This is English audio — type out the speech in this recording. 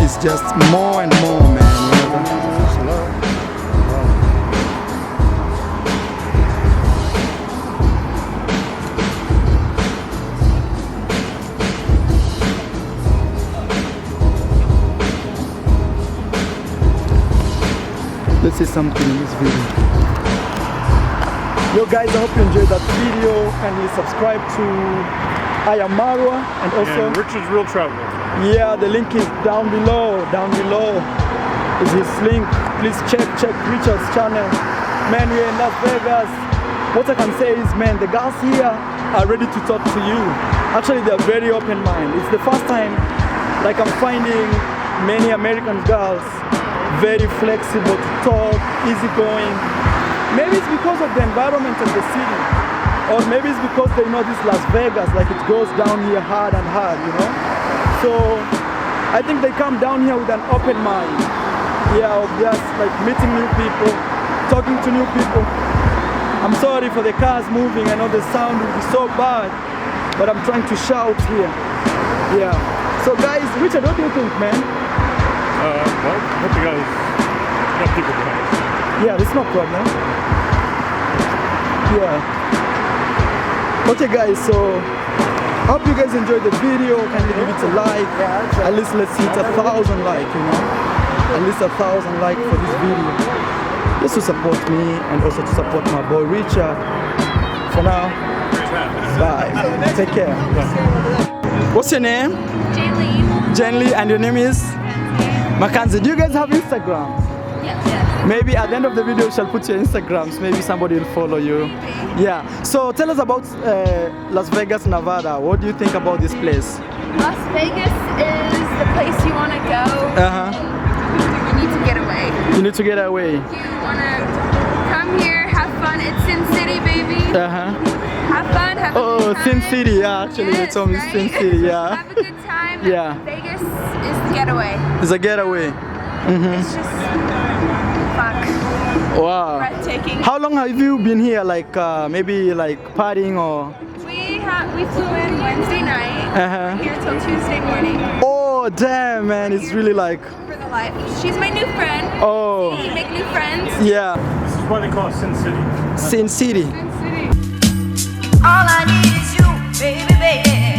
is just more and more, man. Let's see something in this video. Yo guys, I hope you enjoyed that video. Kindly subscribe to I am Marwa and also Richard's Real Traveler. Yeah, the link is down below. Down below is his link. Please check Richard's channel. Man, we're in Las Vegas. What I can say is, man, the girls here are ready to talk to you. Actually, they're very open-minded. It's the first time like I'm finding many American girls very flexible to talk, easygoing. Maybe it's because of the environment of the city, or maybe it's because they know this Las Vegas, like it goes down here hard and hard, you know. So I think they come down here with an open mind, yeah, of just like meeting new people, talking to new people. I'm sorry for the cars moving. I know the sound will be so bad, but I'm trying to shout here. Yeah. So guys, Richard, what do you think, man? Well, I hope you guys got people behind us. Yeah, there's no problem. Yeah. Okay guys, so I hope you guys enjoyed the video. Can you give it a like? At least let's hit 1,000 likes, you know? At least 1,000 likes for this video. Just to support me and also to support my boy Richard. For now, bye. Take care. What's your name? Jenly, and your name is? Mackenzie. Do you guys have Instagram? Yes. Maybe at the end of the video we shall put your Instagrams. Maybe somebody will follow you. Yeah. So tell us about Las Vegas, Nevada. What do you think about this place? Las Vegas is the place you want to go. You need to get away. You need to get away. You want to come here, have fun. It's Sin City, baby. Have fun, have a good time. Sin City, yeah. Actually, yes, they told me right? Sin City, yeah. Have a good time. Yeah. Vegas is the getaway. It's a getaway. It's just Wow. breathtaking. How long have you been here? Like maybe like partying or? We flew in Wednesday night. Here till Tuesday morning. Oh damn, man! It's really like. For the life. She's my new friend. Oh. You make new friends. Yeah. This is why they call it Sin City. Sin City. Sin City. All I need is you, baby, baby.